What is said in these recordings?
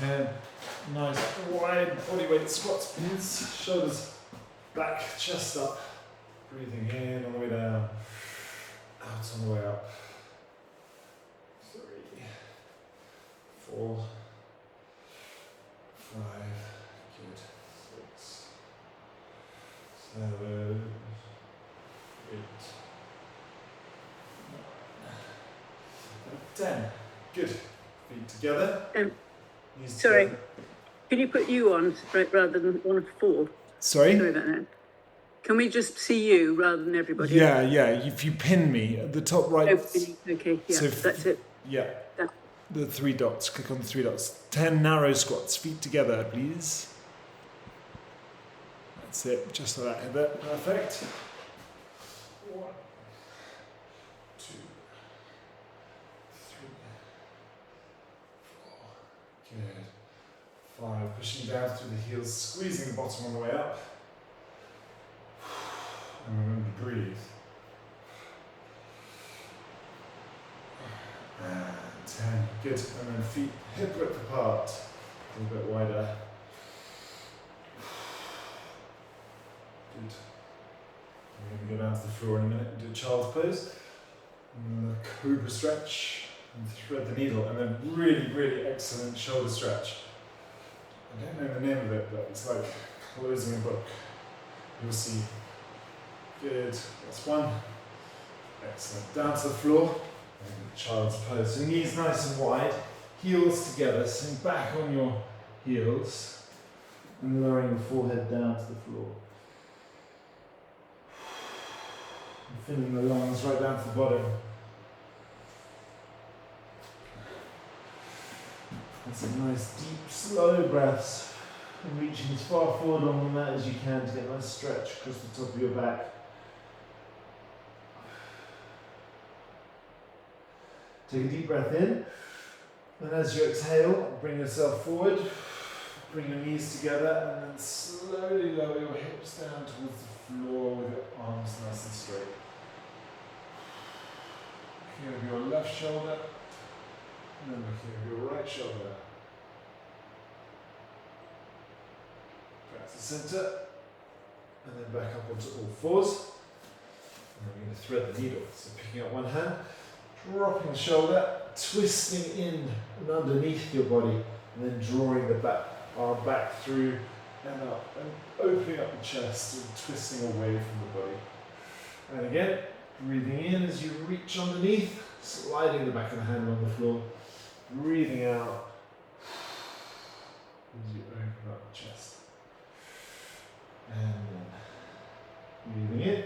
10 nice wide body weight squats, please. Shoulders back, chest up. Breathing in on the way down, out on the way up. 3, 4, 5, good. 6, 7, 8, 9, 10. Good. Feet together. Knees Sorry. together. Can you put you on rather than 1 of 4? Sorry? Sorry about that. Can we just see you rather than everybody? Yeah. If you pin me at the top right. Okay, yeah, so that's it. Yeah. The 3 dots. Click on the 3 dots. 10 narrow squats. Feet together, please. That's it. Just like that. Hit that. Perfect. 1, 2, 3, 4. Good. 5. Pushing down through the heels, squeezing the bottom on the way up. And remember to breathe. And 10. Good. And then feet hip width apart. A little bit wider. Good. We're going to go down to the floor in a minute and do a child's pose. And the cobra stretch. And thread the needle. And then really, really excellent shoulder stretch. I don't know the name of it, but it's like closing a book. You'll see. Good. That's 1. Excellent. Down to the floor. And child's pose. So knees nice and wide. Heels together. Sink back on your heels. And lowering the forehead down to the floor. And filling the lungs right down to the bottom. And some nice deep, slow breaths. And reaching as far forward on the mat as you can to get a nice stretch across the top of your back. Take a deep breath in, and as you exhale, bring yourself forward, bring your knees together, and then slowly lower your hips down towards the floor with your arms nice and straight. Looking over your left shoulder, and then looking over your right shoulder. Back to center, and then back up onto all fours. And then we're going to thread the needle, so picking up one hand, dropping the shoulder, twisting in and underneath your body, and then drawing the arm back through and up, and opening up the chest and twisting away from the body. And again, breathing in as you reach underneath, sliding the back of the hand on the floor, breathing out as you open up the chest. And then breathing in,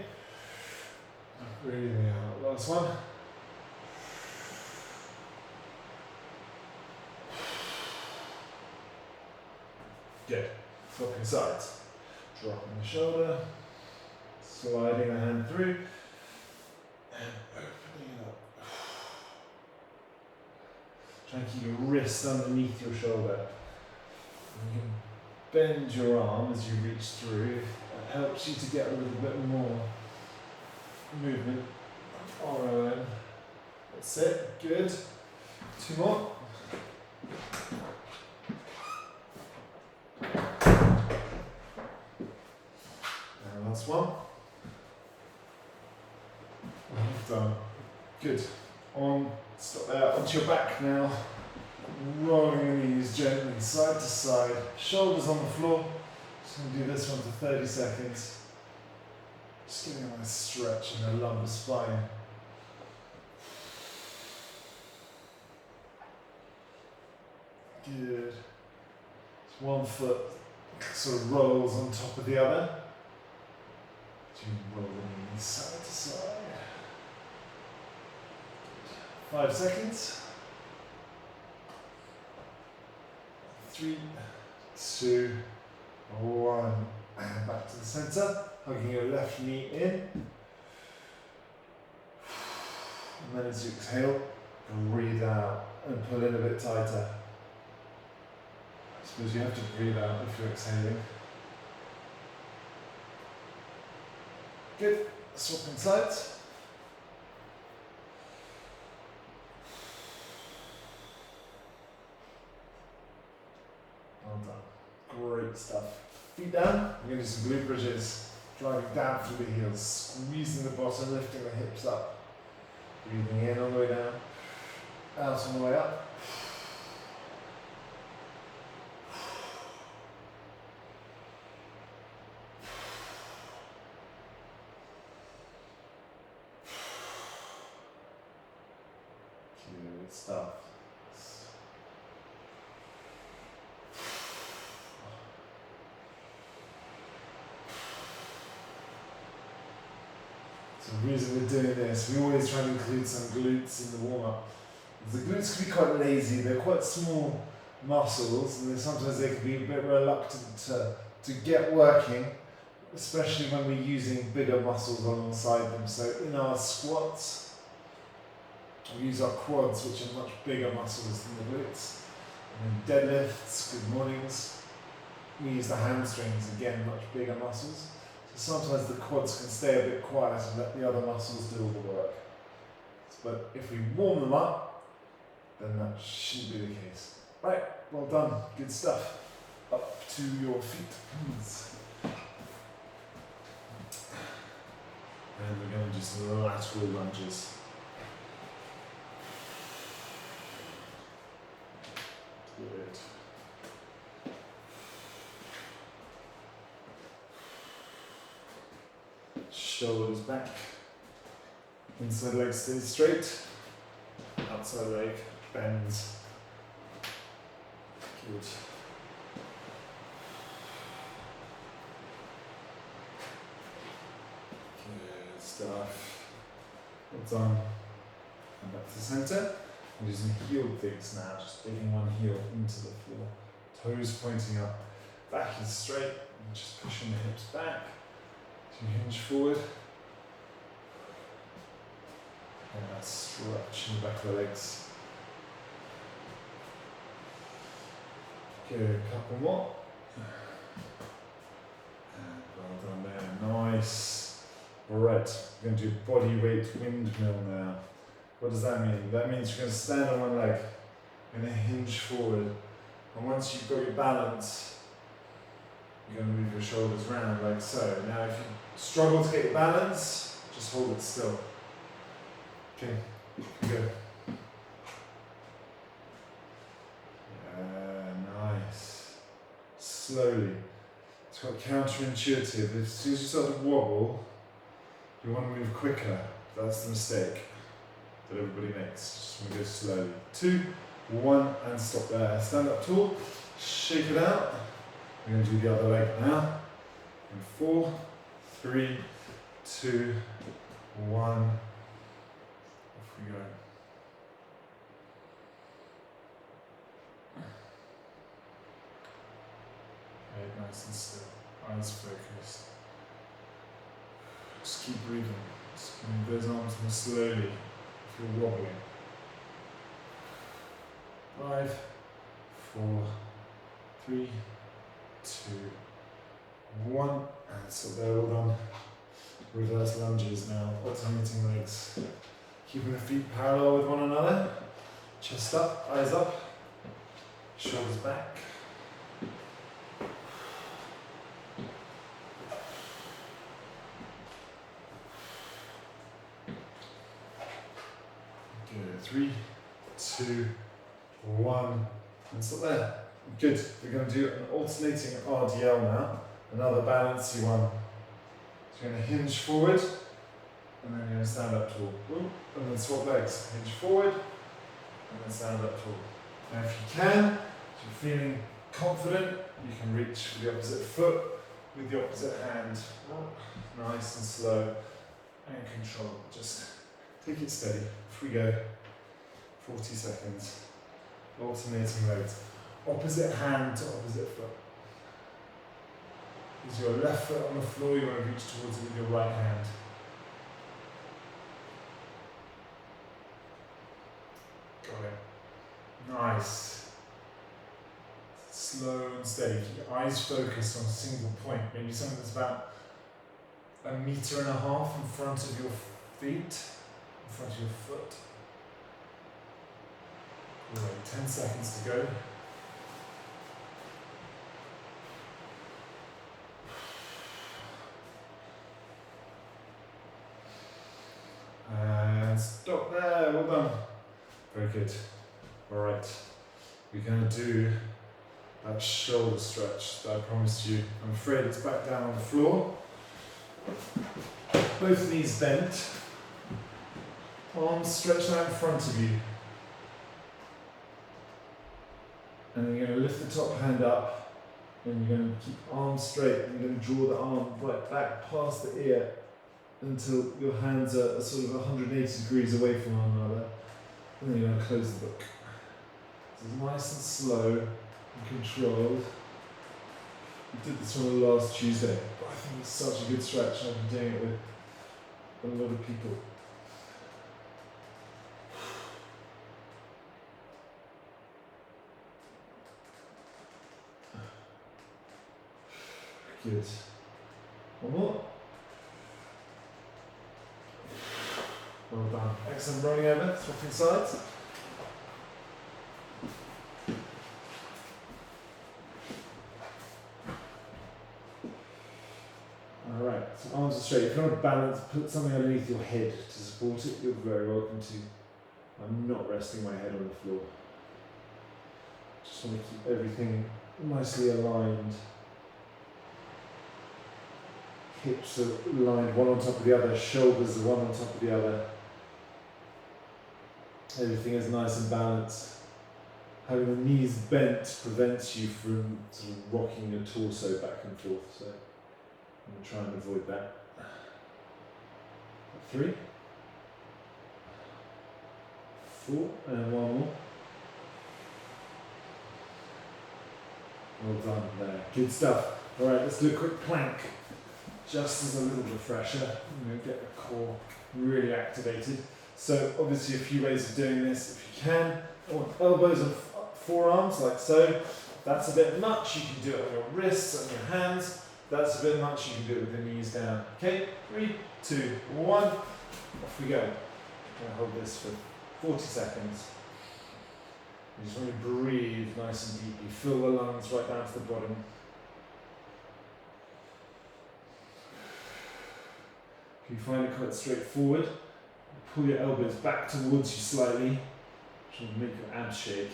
breathing out. Last one. Good. Swapping sides. Dropping the shoulder, sliding the hand through, and opening it up. Try and keep your wrist underneath your shoulder. And you can bend your arm as you reach through. That helps you to get a little bit more movement on our own. That's it. Good. 2 more. Last one. Done. Good. Stop there. Onto your back now. Rolling your knees gently side to side. Shoulders on the floor. Just going to do this one for 30 seconds. Just getting a nice stretch in the lumbar spine. Good. Just one foot sort of rolls on top of the other. You roll the knees side to side. 5 seconds. 3, 2, 1. And back to the center. Hugging your left knee in. And then as you exhale, breathe out and pull in a bit tighter. I suppose you have to breathe out if you're exhaling. Good. Swapping sides. Well done. Great stuff. Feet down. We're going to do some glute bridges. Driving down through the heels, squeezing the bottom, lifting the hips up. Breathing in all the way down, out on the way up. Good stuff. So the reason we're doing this, we always try to include some glutes in the warm-up. The glutes can be quite lazy, they're quite small muscles, and sometimes they can be a bit reluctant to get working, especially when we're using bigger muscles alongside them. So in our squats, we use our quads, which are much bigger muscles than the glutes. And in deadlifts, good mornings, we use the hamstrings, again, much bigger muscles. So sometimes the quads can stay a bit quiet and let the other muscles do all the work. But if we warm them up, then that shouldn't be the case. Right, well done, good stuff. Up to your feet, please. And we're going to do some lateral lunges. Good. Shoulders back. Inside leg stays straight. Outside leg bends. Good. Good stuff. Well done. And back to the centre. I'm using heel digs now, just digging one heel into the floor. Toes pointing up. Back is straight. And just pushing the hips back. So you hinge forward. And that stretch in the back of the legs. Good, a couple more. And well done there, nice. Alright, we're going to do body weight windmill now. What does that mean? That means you're going to stand on one leg, you're going to hinge forward, and once you've got your balance, you're going to move your shoulders round like so. Now if you struggle to get your balance, just hold it still. Okay, good. Nice. Slowly. It's quite counterintuitive. As soon as you start to wobble, you want to move quicker. That's the mistake that everybody makes. Just want to go slowly. 2, 1, and stop there. Stand up tall, shake it out. We're going to do the other leg now. And 4, 3, 2, 1. Off we go. Very nice and still. Eyes focused. Just keep breathing. Just move those arms more slowly if you're wobbling. 5, 4, 3, 2, 1. And so they're all done. Reverse lunges now, alternating legs. Keeping the feet parallel with one another. Chest up, eyes up, shoulders back. Good. 3, 2, 1, and stop there. Good. We're going to do an alternating RDL now. Another balancey one. So you're going to hinge forward, and then you're going to stand up tall. And then swap legs. Hinge forward, and then stand up tall. Now if you can, if you're feeling confident, you can reach for the opposite foot with the opposite hand. Nice and slow and controlled. Just take it steady. Off we go. 40 seconds. Alternating legs. Opposite hand to opposite foot. Is your left foot on the floor, you want to reach towards it with your right hand. Got it. Nice. Slow and steady. Keep your eyes focused on a single point. Maybe something that's about 1.5 meters in front of your feet, in front of your foot. Great. 10 seconds to go. Very good. Alright, we're going to do that shoulder stretch that I promised you. I'm afraid it's back down on the floor. Both knees bent. Arms stretched out in front of you. And then you're going to lift the top hand up. And you're going to keep arms straight. And you're going to draw the arm right back past the ear until your hands are sort of 180 degrees away from one another. And then you're going to close the book. So it's nice and slow and controlled. We did this one last Tuesday, but I think it's such a good stretch. I've been doing it with a lot of people. Good. One more. Well done. Excellent. Rolling over, swapping sides. Alright, so arms are straight. If you want to balance, put something underneath your head to support it, you're very welcome to. I'm not resting my head on the floor. Just want to keep everything nicely aligned. Hips are lined one on top of the other, shoulders are one on top of the other. Everything is nice and balanced. Having the knees bent prevents you from sort of rocking your torso back and forth, so I'm going to try and avoid that. 3, 4, and one more. Well done there. Good stuff. Alright, let's do a quick plank. Just as a little refresher, I'm going to get the core really activated. So obviously a few ways of doing this. If you can, elbows and forearms like so. If that's a bit much, you can do it on your wrists and your hands. If that's a bit much, you can do it with the knees down. Okay, 3, 2, 1, off we go. I'm going to hold this for 40 seconds. You just want to breathe nice and deeply. Fill the lungs right down to the bottom. If you find it quite straightforward, pull your elbows back towards you slightly, which will make your abs shake.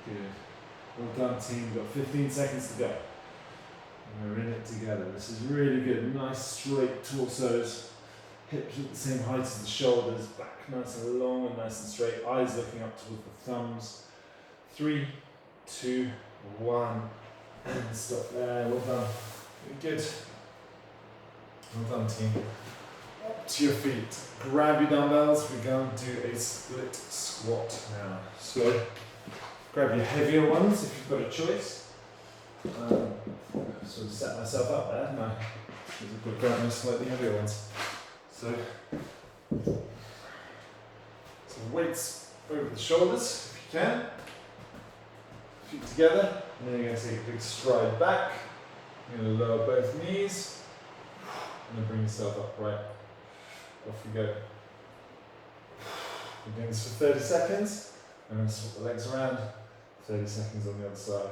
Good. Well done, team. We've got 15 seconds to go. And we're in it together. This is really good. Nice straight torsos. Hips at the same height as the shoulders. Back nice and long and nice and straight. Eyes looking up towards the thumbs. 3, 2, 1. And stop there. Well done. Good. Well done, team. Up to your feet. Grab your dumbbells. We're going to do a split squat now. So, grab your heavier ones if you've got a choice. Sort of set myself up there, haven't I? I've got to grab my slightly heavier ones. So weights over the shoulders if you can. Feet together. And then you're going to take a big stride back. You're going to lower both knees. And then bring yourself upright. Off you go. We're doing this for 30 seconds. I'm going to swap the legs around. 30 seconds on the other side.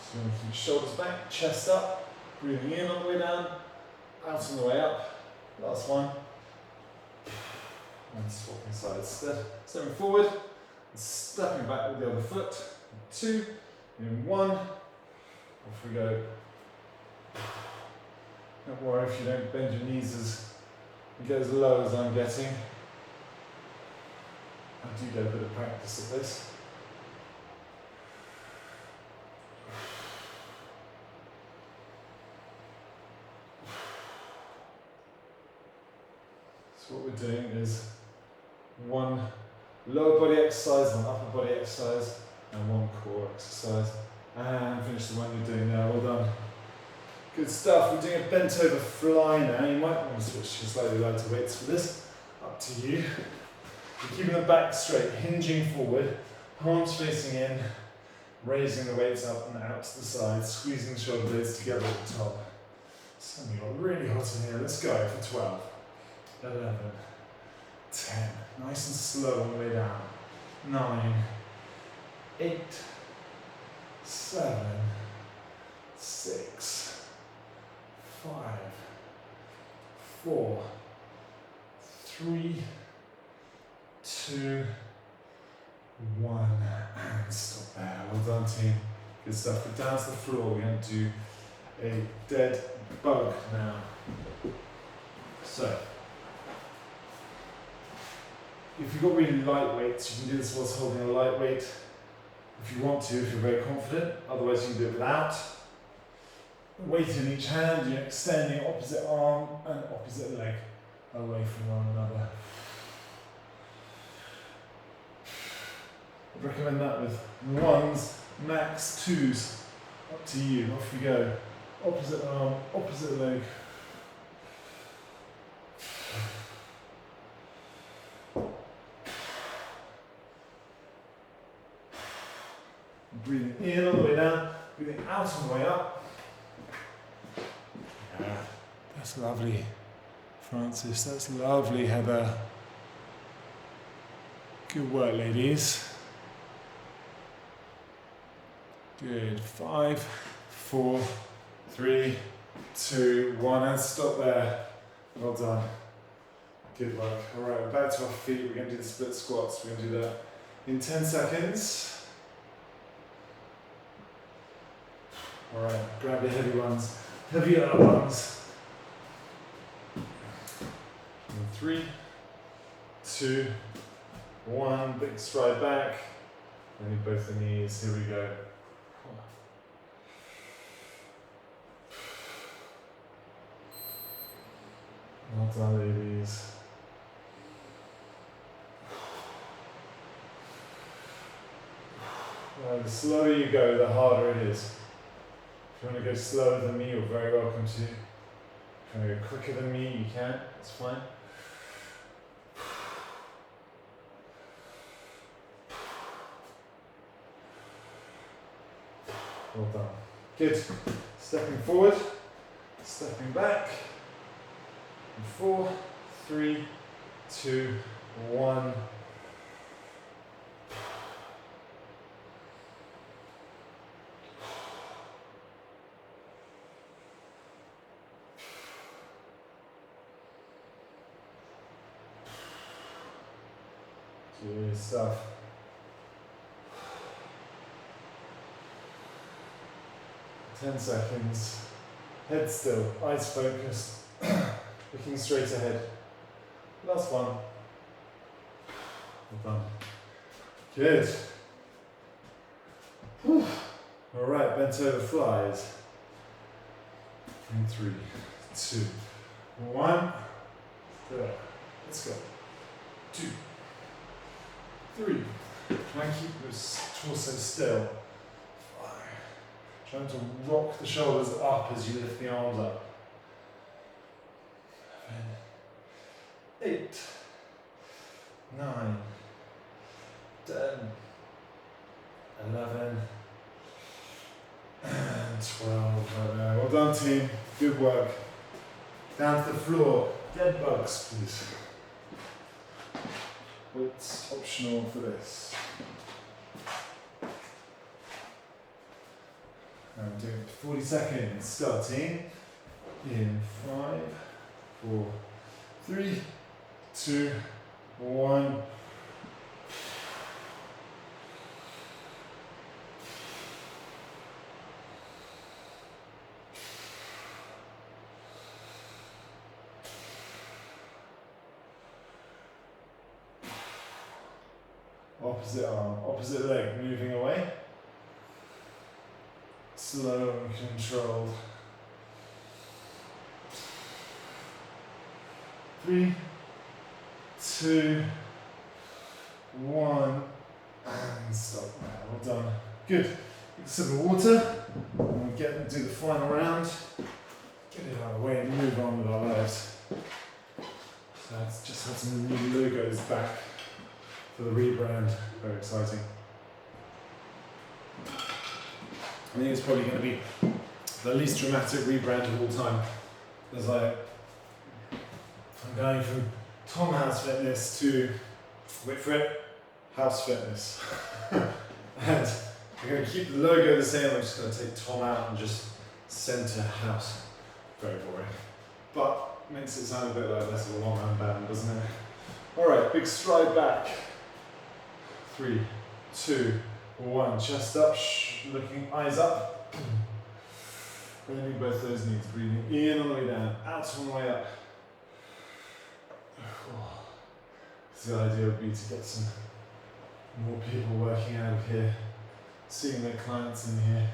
So you're going to keep shoulders back, chest up, breathing in on the way down, out on the way up. Last one. And swapping sides. Stepping forward, and stepping back with the other foot. 2, and 1. Off we go. Don't worry if you don't bend your knees as you get as low as I'm getting. I do get a bit of practice at this. So what we're doing is one lower body exercise, one upper body exercise, and one core exercise. And finish the one you're doing now. Well done. Good stuff. We're doing a bent over fly now. You might want to switch to slightly lighter weights for this. Up to you. You're keeping the back straight, hinging forward, palms facing in, raising the weights up and out to the sides, squeezing the shoulder blades together at the top. It's going to get really hot in here. Let's go for 12, 11, 10. Nice and slow on the way down. 9, 8, 7, 6, 5, 4, 3, 2, 1, and stop there. Well done, team. Good stuff. But down to the floor, we're going to do a dead bug now. So, if you've got really light weights, you can do this whilst holding a light weight. If you want to, if you're very confident, otherwise you can do it without. Weight in each hand, you're extending opposite arm and opposite leg away from one another. I'd recommend that with ones, max twos. Up to you, off we go. Opposite arm, opposite leg. Breathing in all the way down, breathing out all the way up. Yeah, that's lovely, Francis. That's lovely, Heather. Good work, ladies. Good. 5, 4, 3, 2, 1, and stop there. Well done. Good work. All right, we're back to our feet. We're going to do the split squats. We're going to do that in 10 seconds. All right, grab your heavy ones, heavier ones. 3, 2, 1, big stride back. And need both the knees. Here we go. Well done, ladies. The slower you go, the harder it is. If you want to go slower than me, you're very welcome to. If you want to go quicker than me, you can. It's fine. Well done. Good. Stepping forward, stepping back. 4, 3, 2, 1. Good stuff. 10 seconds. Head still, eyes focused. Looking straight ahead. Last one. Well done. Good. Whew. All right, bent over flies. In 3, 2, 1. There. Let's go. 2, 3. Try and keep your torso still. 5. Trying to rock the shoulders up as you lift the arms up. 8, 9, 10, 11, and 12. Right there. Well done, team. Good work. Down to the floor. Dead bugs, please. It's optional for this. I'm doing 40 seconds, starting in 5, 4, 3, 2, 1. Opposite arm, opposite leg moving away. Slow and controlled. 3, 2, 1, and stop there. Well done. Good. Take a sip of water, and we'll do the final round. Get it out of the way and move on with our lives. So it's just had some new logos back for the rebrand. Very exciting. I think it's probably going to be the least dramatic rebrand of all time. As I'm going from Tom House Fitness to, wait for it, House Fitness. And we're going to keep the logo the same. I'm just going to take Tom out and just center house. Very boring. But makes it sound a bit like less of a long-hand band, doesn't it? Alright, big stride back. 3, 2, 1. Chest up, looking, eyes up. Bending both those knees, breathing in on the way down, out on the way up. The idea would be to get some more people working out of here, seeing their clients in here.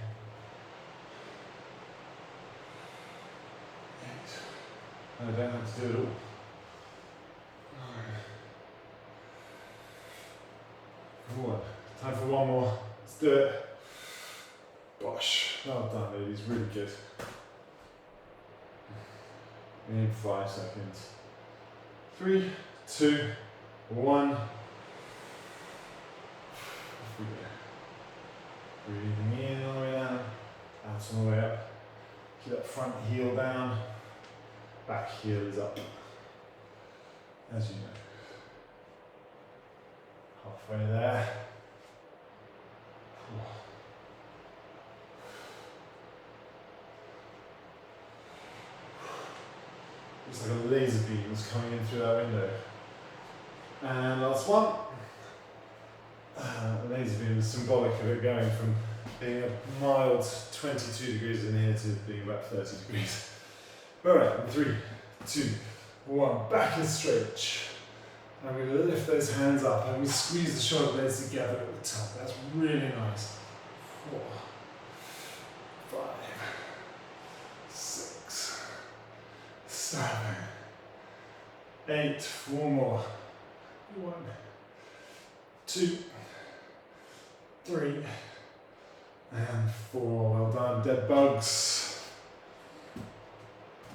8. I don't have to do it all. 9. 1. Time for one more. Let's do it. Gosh, well done, ladies. Really good. We need 5 seconds. 3, 2, 1. Off we go. Breathing in on the way down, out on the way up. Keep that front heel down, back heel is up. As you know. Halfway there. Looks like a laser beam is coming in through that window. And last one. The laser beam is symbolic of it going from being a mild 22 degrees in here to being about 30 degrees. Alright, 3, 2, 1. Back and stretch. And we lift those hands up and we squeeze the shoulder blades together at the top. That's really nice. 4, 5, 6, 7, 8. 4 more. 1, 2, 3, and 4. Well done. Dead bugs.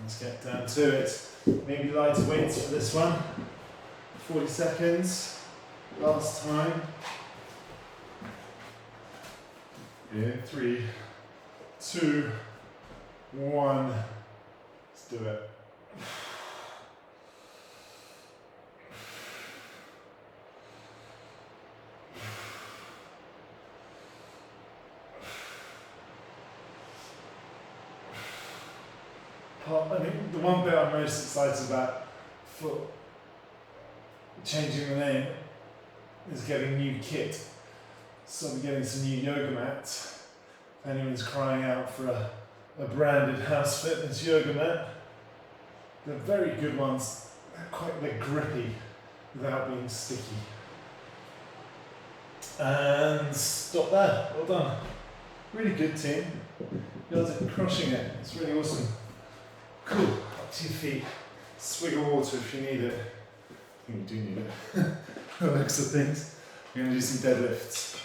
Let's get down to it. Maybe lighter weights for this one. 40 seconds. Last time. In 3, 2, 1. Let's do it. I think the one bit I'm most excited about for changing the name is getting new kit. So I'm getting some new yoga mats. If anyone's crying out for a branded House Fitness yoga mat, they're very good ones. They're grippy without being sticky. And stop there. Well done. Really good, team. You guys are crushing it. It's really awesome. Cool. Up to your feet. Swig of water if you need it. I think you do need it. The looks of things. We're going to do some deadlifts.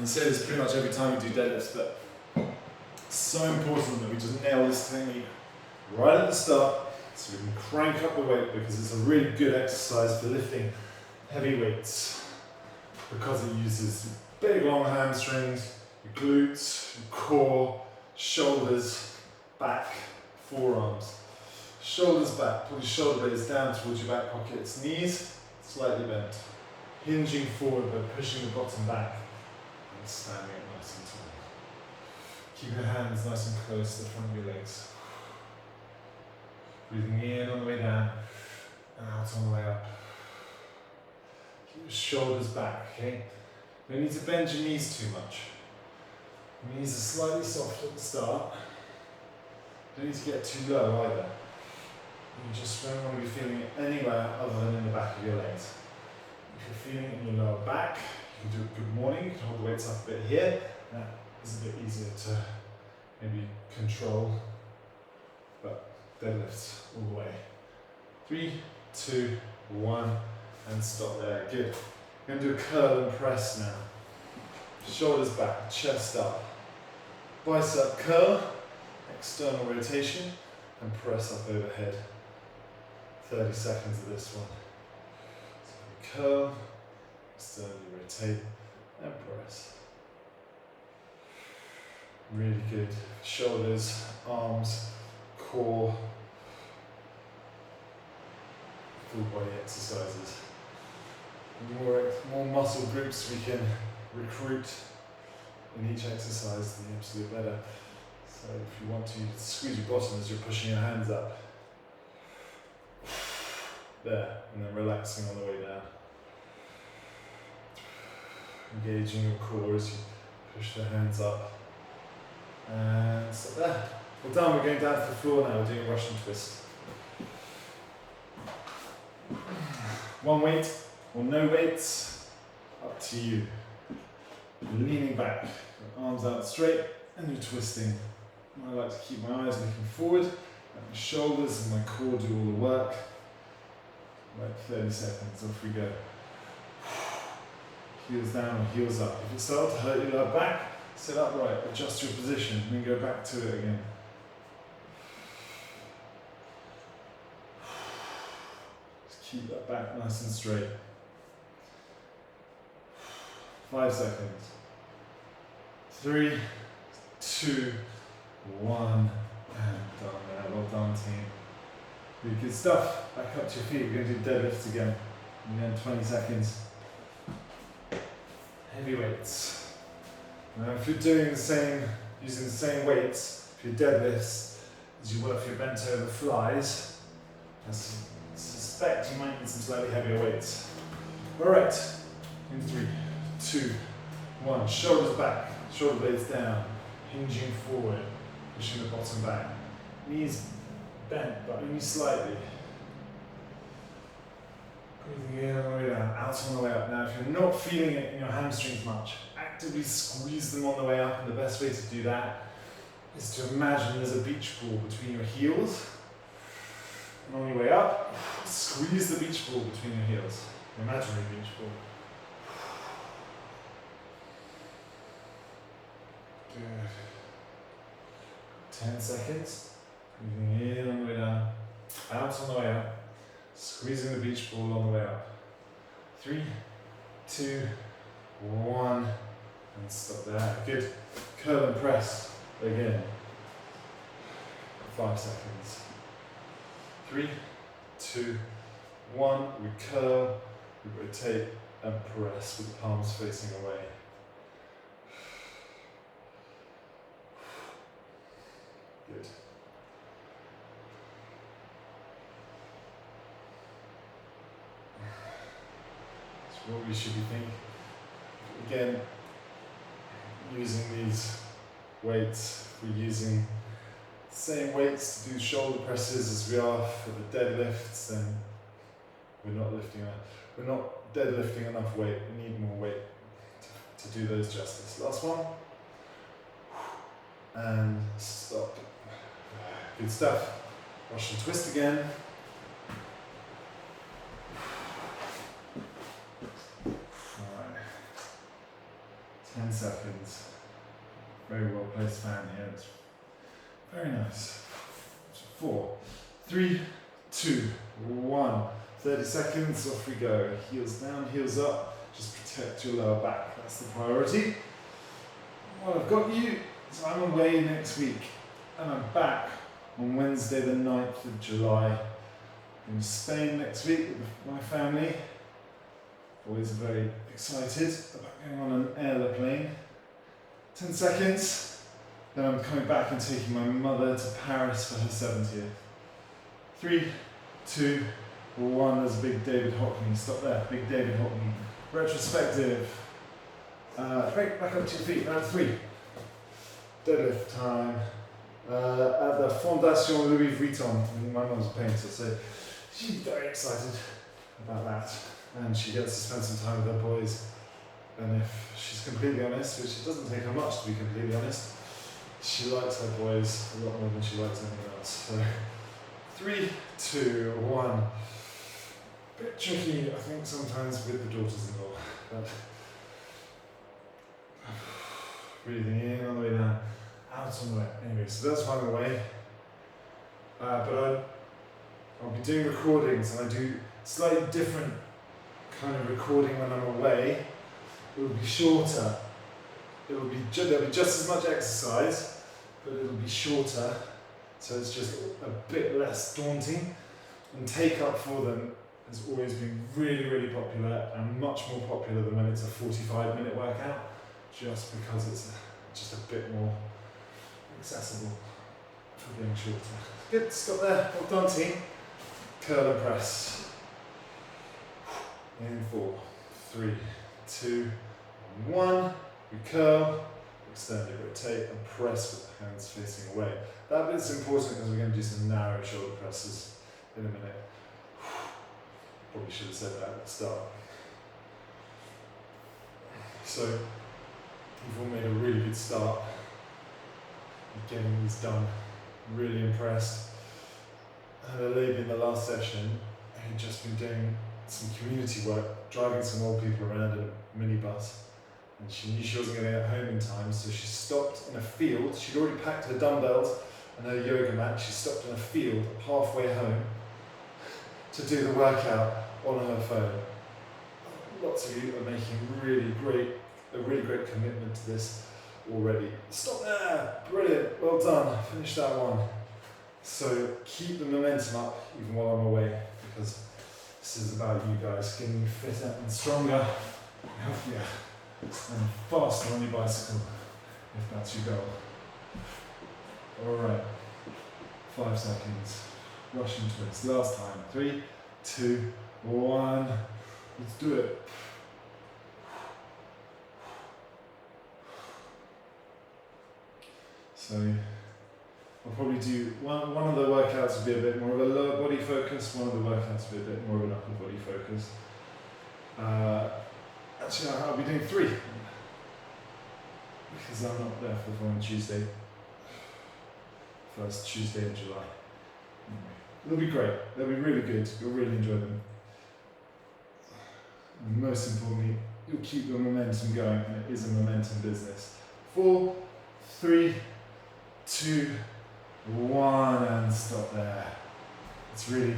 I say this pretty much every time we do deadlifts, but it's so important that we just nail this technique right at the start so we can crank up the weight, because it's a really good exercise for lifting heavy weights, because it uses big long hamstrings, your glutes, your core, shoulders, back, forearms. Shoulders back, pull your shoulder blades down towards your back pockets, knees slightly bent, hinging forward but pushing the bottom back and standing up nice and tall. Keep your hands nice and close to the front of your legs. Breathing in on the way down and out on the way up. Keep your shoulders back, okay? You don't need to bend your knees too much. Your knees are slightly soft at the start. You don't need to get too low either. You just don't want to be feeling it anywhere other than in the back of your legs. If you're feeling it in your lower back, you can do a good morning. You can hold the weights up a bit here. That is a bit easier to maybe control. But deadlifts all the way. 3, 2, 1, and stop there. Good. We're going to do a curl and press now. Shoulders back, chest up. Bicep curl, external rotation, and press up overhead. 30 seconds of this one. So curl, externally rotate, and press. Really good. Shoulders, arms, core. Full body exercises. The more muscle groups we can recruit in each exercise, the absolute better. So if you want to squeeze your bottom as you're pushing your hands up. There, and then relaxing on the way down. Engaging your core as you push the hands up. And stop there. Well done, we're going down to the floor now, we're doing a Russian twist. One weight or no weights, up to you. You're leaning back, your arms out straight, and you're twisting. I like to keep my eyes looking forward, let my shoulders and my core do all the work. Like 30 seconds, off we go. Heels down or heels up. If it starts to hurt your lower back, sit upright, adjust your position, and then go back to it again. Just keep that back nice and straight. 5 seconds. 3, 2, 1, and done there. Well done, team. Really good stuff. Back up to your feet. We're going to do deadlifts again. And then 20 seconds. Heavy weights. Now, if you're doing the same, using the same weights for your deadlifts as you work for your bent over flies, I suspect you might need some slightly heavier weights. Alright, in 3, 2, 1. Shoulders back, shoulder blades down, hinging forward, pushing the bottom back. Knees bent, but only slightly. Breathing in all the way down, out on the way up. Now, if you're not feeling it in your hamstrings much, actively squeeze them on the way up, and the best way to do that is to imagine there's a beach ball between your heels. And on your way up, squeeze the beach ball between your heels. Imaginary beach ball. Good. 10 seconds. Breathing in on the way down, out on the way up, squeezing the beach ball on the way up. 3, 2, 1, and stop there. Good. Curl and press again. 5 seconds. 3, 2, 1. We curl, we rotate, and press with the palms facing away. Good. So what we should be thinking, again, using these weights, we're using the same weights to do shoulder presses as we are for the deadlifts, then we're not deadlifting enough weight. We need more weight to do those justice. Last one. And stop. Good stuff. Russian twist again. Alright. 10 seconds. Very well placed fan here. It's very nice. 4, 3, 2, 1. 30 seconds, off we go. Heels down, heels up. Just protect your lower back. That's the priority. Well, I've got you. So I'm away next week, and I'm back on Wednesday the 9th of July in Spain next week with my family. Boys are very excited about going on an aeroplane. 10 seconds, then I'm coming back and taking my mother to Paris for her 70th. 3, 2, 1, there's a big David Hockney, stop there, big David Hockney. Retrospective, back up to your feet, round 3. Deadlift time at the Fondation Louis Vuitton. My mum's a painter, so she's very excited about that, and she gets to spend some time with her boys. And if she's completely honest, which it doesn't take her much to be completely honest, she likes her boys a lot more than she likes anything else. So 3, 2, 1. Bit tricky, I think, sometimes with the daughters-in-law, but breathing in on the way down, out on the way. Anyway, so that's why I'm away. But I'll be doing recordings, and I do slightly different kind of recording when I'm away. It will be shorter. There'll be just as much exercise, but it'll be shorter, so it's just a bit less daunting. And take up for them has always been really, really popular, and much more popular than when it's a 45-minute workout, just because it's just a bit more accessible for being shorter. Good, stop there. Well done, team. Curl and press. In 4, 3, 2, 1. We curl, externally rotate, and press with the hands facing away. That bit's important because we're going to do some narrow shoulder presses in a minute. Probably should have said that at the start. So, you've all made a really good start at getting these done. Really impressed. I had a lady in the last session who'd just been doing some community work, driving some old people around in a minibus, and she knew she wasn't going to get home in time, so she stopped in a field. She'd already packed her dumbbells and her yoga mat. She stopped in a field halfway home to do the workout on her phone. Lots of you are making a really great commitment to this already. Stop there! Brilliant, well done, finish that one. So keep the momentum up even while I'm away, because this is about you guys, getting you fitter and stronger, healthier, and faster on your bicycle, if that's your goal. Alright, 5 seconds. Russian twist, last time. 3, 2, 1. Let's do it. So, I'll probably do one of the workouts will be a bit more of a lower body focus, one of the workouts will be a bit more of an upper body focus. Actually, I'll be doing 3 because I'm not there for the following Tuesday. First Tuesday in July. They'll be great, they'll be really good, you'll really enjoy them. And most importantly, you'll keep the momentum going, and it is a momentum business. 4, 3, 2, 1, and stop there. It's really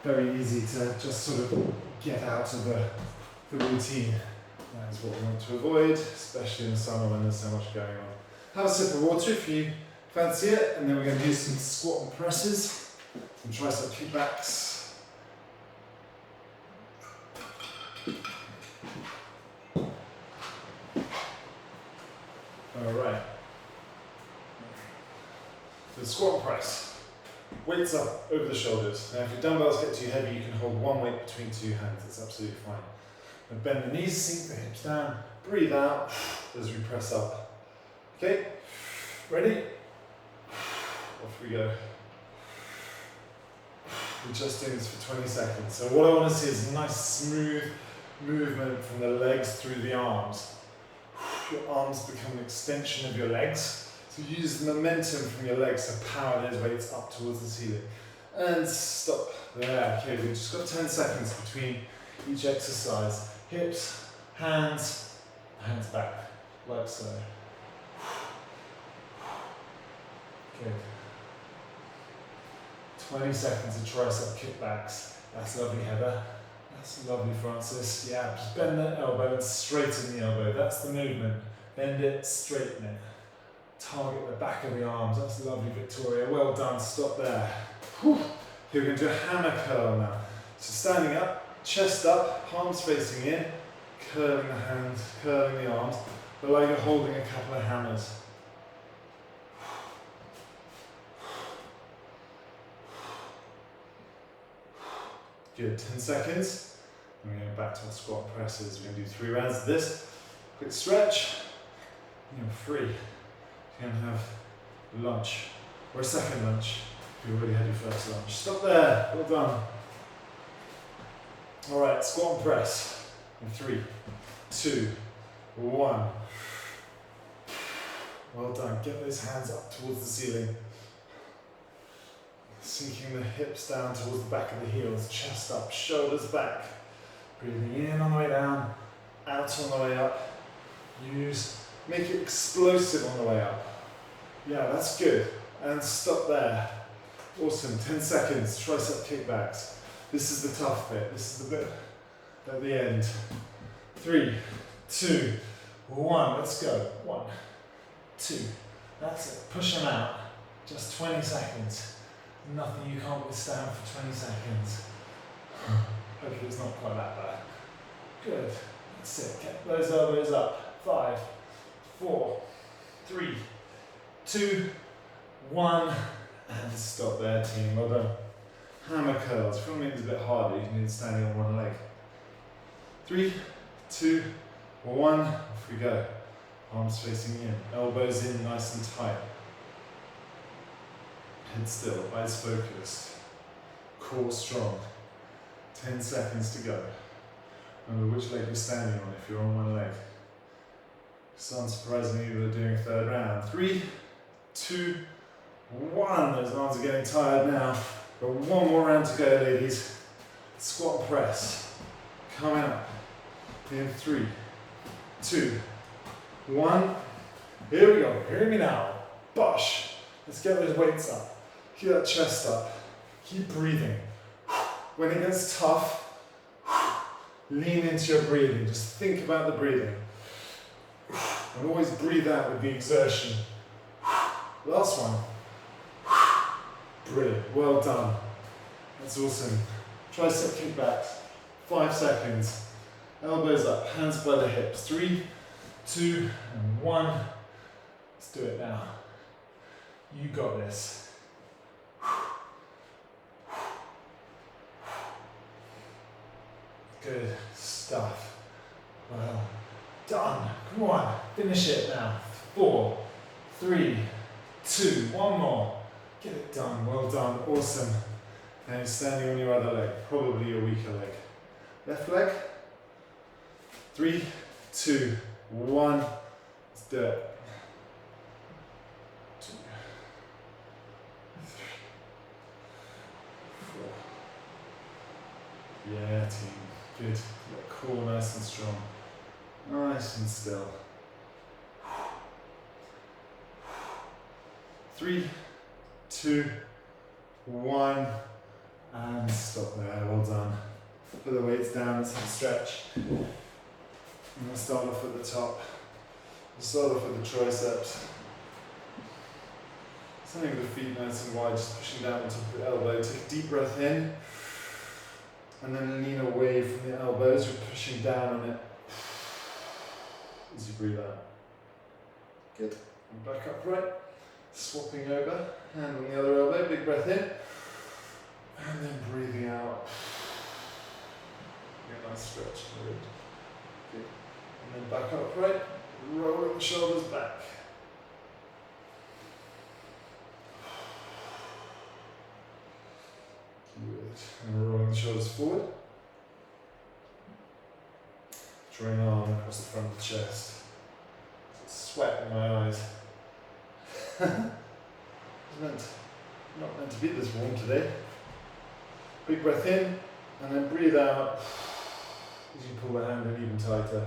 very easy to just sort of get out of the routine. That is what we want to avoid, especially in the summer when there's so much going on. Have a sip of water if you fancy it, and then we're going to do some squat and presses, some tricep kickbacks. Alright. So squat and press. Weights up over the shoulders. Now if your dumbbells get too heavy, you can hold one weight between 2 hands. That's absolutely fine. Now bend the knees, sink the hips down, breathe out as we press up. Okay? Ready? Off we go. We're just doing this for 20 seconds. So what I want to see is a nice smooth movement from the legs through the arms. Your arms become an extension of your legs. So use the momentum from your legs to power those weights up towards the ceiling. And stop there. Okay, we've just got 10 seconds between each exercise. Hips, hands back, like so. Good. 20 seconds of tricep kickbacks. That's lovely, Heather. That's lovely, Francis. Yeah, just bend that elbow and straighten the elbow. That's the movement. Bend it, straighten it. Target the back of the arms. That's lovely, Victoria. Well done. Stop there. Whew. Here we're going to do a hammer curl now. So standing up, chest up, palms facing in, curling the hands, curling the arms, but like you're holding a couple of hammers. Good, 10 seconds. And we're going back to our squat presses. We're going to do 3 rounds of this. Quick stretch. And you're free. You're going to have lunch, or a second lunch if you already had your first lunch. Stop there. Well done. Alright, squat and press. In 3, 2, 1. Well done. Get those hands up towards the ceiling. Sinking the hips down towards the back of the heels, chest up, shoulders back. Breathing in on the way down, out on the way up. Make it explosive on the way up. Yeah, that's good. And stop there. Awesome, 10 seconds, tricep kickbacks. This is the tough bit. This is the bit at the end. 3, 2, 1. Let's go. 1, 2. That's it. Push them out. Just 20 seconds. Nothing you can't withstand for 20 seconds. Hopefully it's not quite that bad. Good. That's it. Get those elbows up. 5, 4, 3, 2, 1. And stop there, team. Well done. Hammer curls. If you're making it a bit harder, you need standing on one leg. 3, 2, 1. Off we go. Arms facing in. Elbows in nice and tight. Head still. Eyes focused. Core strong. 10 seconds to go. Remember which leg you're standing on if you're on one leg. So unsurprisingly, we're doing a third round. 3, 2, 1. Those arms are getting tired now. Got one more round to go, ladies. Squat and press. Coming up. In 3, 2, 1. Here we go. Hear me now. Bosh. Let's get those weights up. Keep that chest up. Keep breathing. When it gets tough, lean into your breathing. Just think about the breathing. And always breathe out with the exertion. Last one. Brilliant. Well done. That's awesome. Tricep kickbacks. 5 seconds. Elbows up. Hands by the hips. 3, 2, and 1. Let's do it now. You got this. Good stuff. Well done. Come on, finish it now. 4, 3, 2, one more. Get it done. Well done. Awesome. And standing on your other leg, probably your weaker leg. Left leg. 3, 2, 1. Let's do it. 2, 3, 4. Yeah, team. Good. Get core nice and strong. Nice and still. 3, 2, 1. And stop there. Well done. Put the weights down. Let's have a stretch. And we'll start off at the top. We'll start off with the triceps. Standing with the feet nice and wide, just pushing down onto the elbow. Take a deep breath in. And then lean away from the elbows. You're pushing down on it as you breathe out. Good. And back upright. Swapping over. Hand on the other elbow. Big breath in. And then breathing out. Get a nice stretch. Good. And then back upright. Rolling the shoulders back. Good. And rolling the shoulders forward. Drawing an arm across the front of the chest. Sweat in my eyes. It's not meant to be this warm today. Big breath in, and then breathe out as you pull the hand in even tighter.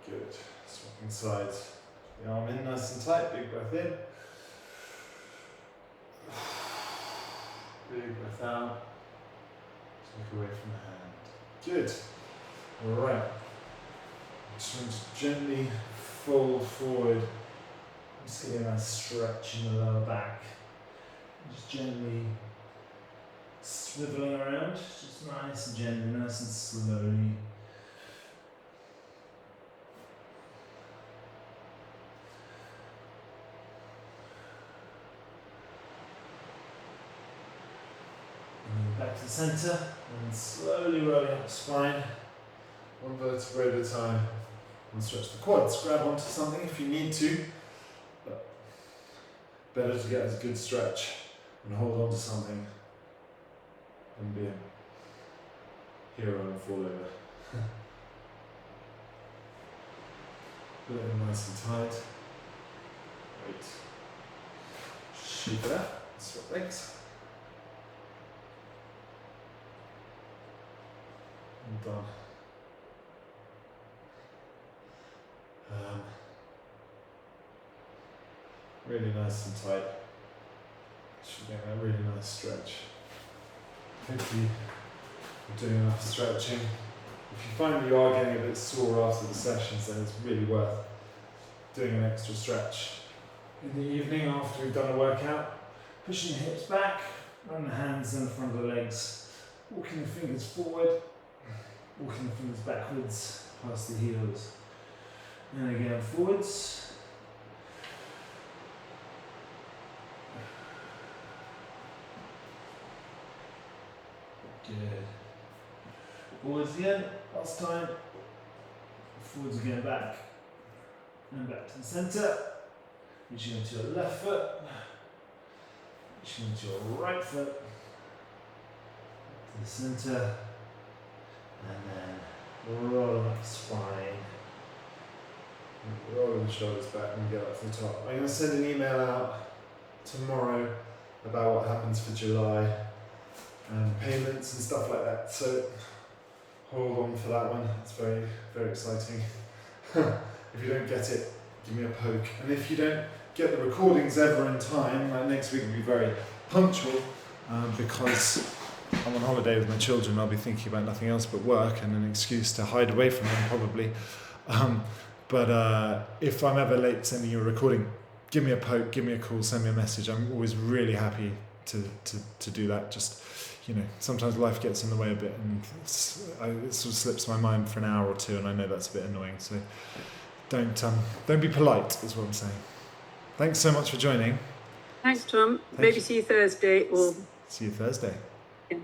Good. Swapping sides. The arm in nice and tight. Big breath in. Big breath out. Take away from the hand. Good. Alright. Just want to gently fold forward. Just getting a nice stretch in the lower back. Just gently swiveling around. Just nice and gently, nice and slowly. Back to the centre and slowly rolling up the spine, one vertebrae at a time, and stretch the quads. Grab onto something if you need to, but better to get a good stretch and hold on to something than be a hero and fall over. Put it in nice and tight. Wait. Shake it up. Swap legs. Done. Really nice and tight. Should get that really nice stretch. Hopefully you're doing enough stretching. If you find that you are getting a bit sore after the sessions, then it's really worth doing an extra stretch. In the evening after we've done a workout, pushing the hips back, Run the hands down the front of the legs, walking the fingers forward, walking the fingers backwards, past the heels, and again forwards. Good. Forwards again, last time. Forwards again, back. And back to the centre. Reaching into your left foot. Reaching into your right foot. To the centre. And then roll up the spine. Roll the shoulders back and get up to the top. I'm going to send an email out tomorrow about what happens for July and payments and stuff like that. So hold on for that one. It's very, very exciting. If you don't get it, give me a poke. And if you don't get the recordings ever in time, like next week will be very punctual because I'm on holiday with my children. I'll be thinking about nothing else but work and an excuse to hide away from them probably. But if I'm ever late sending you a recording, give me a poke, give me a call, send me a message. I'm always really happy to do that. Just, you know, sometimes life gets in the way a bit and it sort of slips my mind for an hour or two, and I know that's a bit annoying. So don't be polite, is what I'm saying. Thanks so much for joining. Thanks, Tom. Thank Maybe you. see you Thursday or. See you Thursday. Yeah.